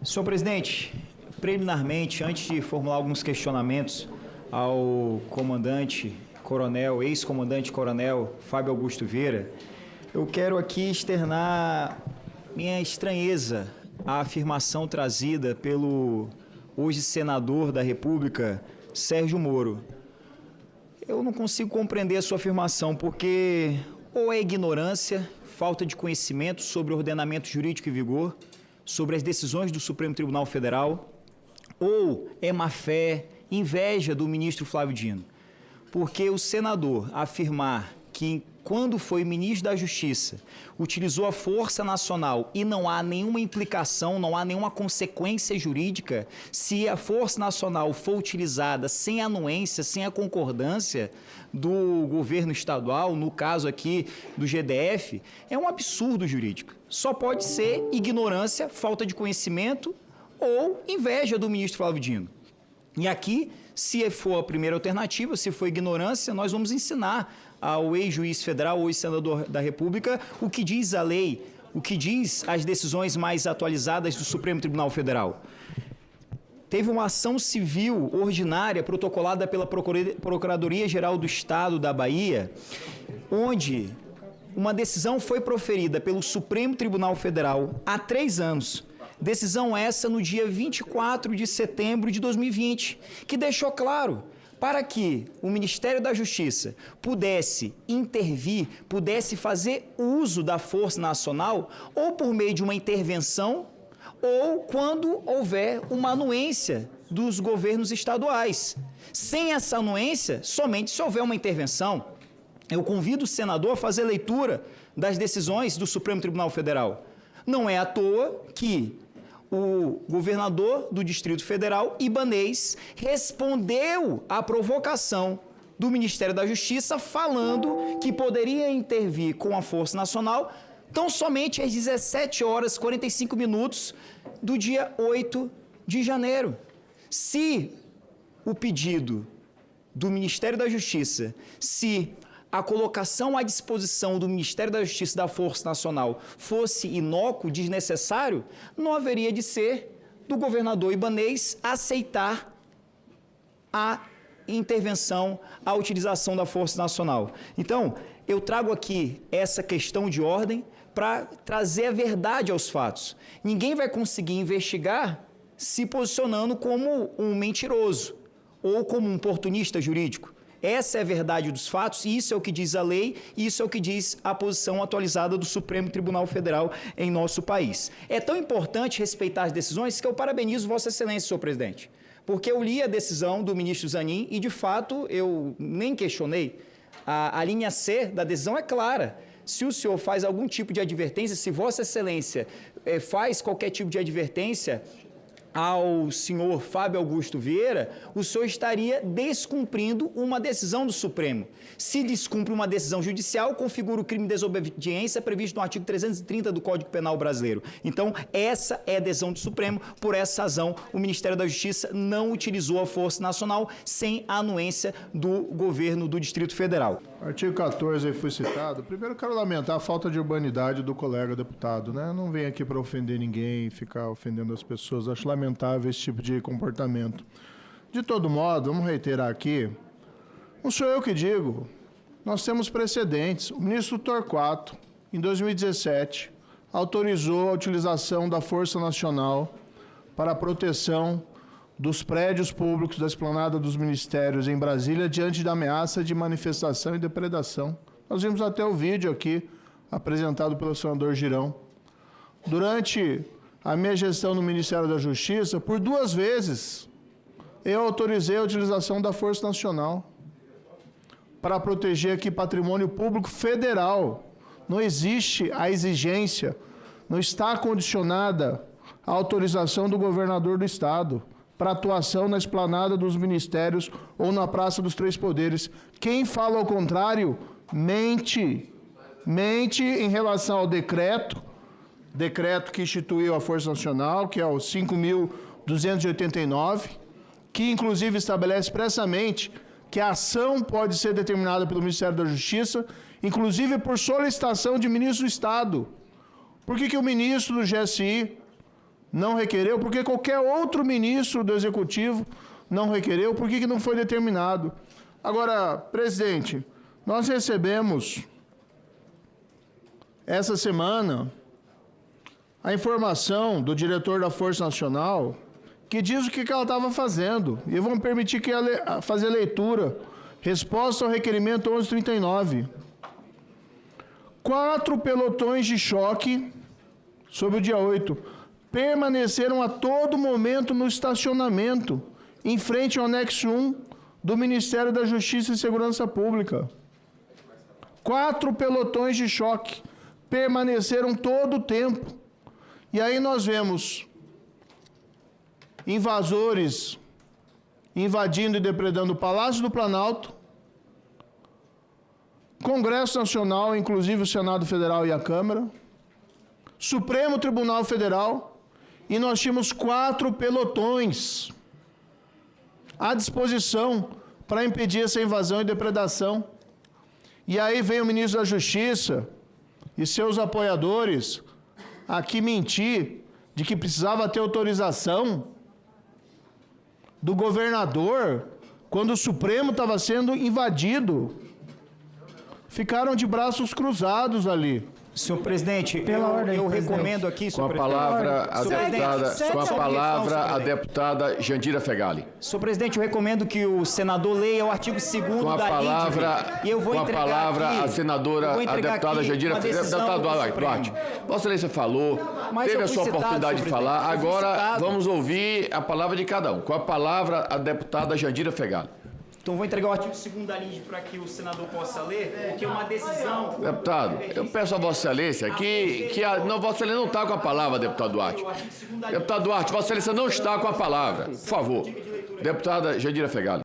Senhor presidente, preliminarmente, antes de formular alguns questionamentos ao comandante coronel, ex-comandante coronel Fábio Augusto Vieira, eu quero aqui externar minha estranheza à afirmação trazida pelo hoje senador da República, Sérgio Moro. Eu não consigo compreender a sua afirmação, porque ou é ignorância, falta de conhecimento sobre o ordenamento jurídico em vigor, sobre as decisões do Supremo Tribunal Federal, ou é má-fé, inveja do ministro Flávio Dino. Porque o senador afirmar que, quando foi ministro da Justiça, utilizou a Força Nacional e não há nenhuma implicação, não há nenhuma consequência jurídica, se a Força Nacional for utilizada sem anuência, sem a concordância do governo estadual, no caso aqui do GDF, é um absurdo jurídico. Só pode ser ignorância, falta de conhecimento ou inveja do ministro Flávio Dino. E aqui, se for a primeira alternativa, se for ignorância, nós vamos ensinar ao ex-juiz federal, ou ex-senador da República, o que diz a lei, o que diz as decisões mais atualizadas do Supremo Tribunal Federal. Teve uma ação civil ordinária protocolada pela Procuradoria-Geral do Estado da Bahia, onde uma decisão foi proferida pelo Supremo Tribunal Federal há 3 anos. Decisão essa no dia 24 de setembro de 2020, que deixou claro, para que o Ministério da Justiça pudesse intervir, pudesse fazer uso da Força Nacional, ou por meio de uma intervenção, ou quando houver uma anuência dos governos estaduais. Sem essa anuência, somente se houver uma intervenção. Eu convido o senador a fazer leitura das decisões do Supremo Tribunal Federal. Não é à toa que o governador do Distrito Federal, Ibanez, respondeu à provocação do Ministério da Justiça, falando que poderia intervir com a Força Nacional tão somente às 17h45 do dia 8 de janeiro. Se o pedido do Ministério da Justiça, se a colocação à disposição do Ministério da Justiça da Força Nacional fosse inócuo, desnecessário, não haveria de ser do governador Ibanez aceitar a intervenção, a utilização da Força Nacional. Então, eu trago aqui essa questão de ordem para trazer a verdade aos fatos. Ninguém vai conseguir investigar se posicionando como um mentiroso ou como um oportunista jurídico. Essa é a verdade dos fatos, e isso é o que diz a lei, e isso é o que diz a posição atualizada do Supremo Tribunal Federal em nosso país. É tão importante respeitar as decisões que eu parabenizo Vossa Excelência, senhor presidente, porque eu li a decisão do ministro Zanin e, de fato, eu nem questionei. A linha C da decisão é clara. Se o senhor faz algum tipo de advertência, se Vossa Excelência faz qualquer tipo de advertência ao senhor Fábio Augusto Vieira, o senhor estaria descumprindo uma decisão do Supremo. Se descumpre uma decisão judicial, configura o crime de desobediência previsto no artigo 330 do Código Penal Brasileiro. Então, essa é a decisão do Supremo. Por essa razão, o Ministério da Justiça não utilizou a Força Nacional sem a anuência do governo do Distrito Federal. Artigo 14 aí foi citado. Primeiro, quero lamentar a falta de urbanidade do colega deputado, né? Não vem aqui para ofender ninguém, ficar ofendendo as pessoas. Acho lamentável esse tipo de comportamento. De todo modo, vamos reiterar aqui, não sou eu que digo, nós temos precedentes. O ministro Torquato, em 2017, autorizou a utilização da Força Nacional para a proteção dos prédios públicos da esplanada dos ministérios em Brasília diante da ameaça de manifestação e depredação. Nós vimos até o vídeo aqui apresentado pelo senador Girão. Durante a minha gestão no Ministério da Justiça, por 2 vezes, eu autorizei a utilização da Força Nacional para proteger aqui patrimônio público federal. Não existe a exigência, não está condicionada a autorização do governador do Estado para atuação na esplanada dos ministérios ou na Praça dos Três Poderes. Quem fala ao contrário, mente. Mente em relação ao decreto que instituiu a Força Nacional, que é o 5.289, que inclusive estabelece expressamente que a ação pode ser determinada pelo Ministério da Justiça, inclusive por solicitação de ministro do Estado. Por que o ministro do GSI não requereu? Por que qualquer outro ministro do Executivo não requereu? Por que não foi determinado? Agora, presidente, nós recebemos essa semana a informação do diretor da Força Nacional que diz o que ela estava fazendo. E vão permitir que ela fazer a leitura. Resposta ao requerimento 1139. 4 pelotões de choque, sobre o dia 8, permaneceram a todo momento no estacionamento, em frente ao anexo 1 do Ministério da Justiça e Segurança Pública. 4 pelotões de choque permaneceram todo o tempo. E aí nós vemos invasores invadindo e depredando o Palácio do Planalto, Congresso Nacional, inclusive o Senado Federal e a Câmara, Supremo Tribunal Federal, e nós tínhamos 4 pelotões à disposição para impedir essa invasão e depredação. E aí vem o ministro da Justiça e seus apoiadores aqui mentir de que precisava ter autorização do governador quando o Supremo estava sendo invadido. Ficaram de braços cruzados ali. Senhor presidente, eu recomendo aqui... Com a palavra, a deputada Jandira Fegali. Senhor presidente, eu recomendo que o senador leia o artigo 2º com a da palavra, e eu vou com a entregar palavra aqui, a senadora, a deputada Jandira Fegali. Deputado Duarte, Vossa Excelência falou, teve a sua oportunidade de falar, agora vamos ouvir a palavra de cada um. Com a palavra, a deputada Jandira Fegali. Então vou entregar o artigo 2º da LINDE para que o senador possa ler, porque é uma decisão... Deputado, eu peço a Vossa Excelência não, Vossa Excelência não está com a palavra, deputado Duarte. Deputado Duarte, Vossa Excelência não está com a palavra. Por favor. Deputada Jandira Fegali.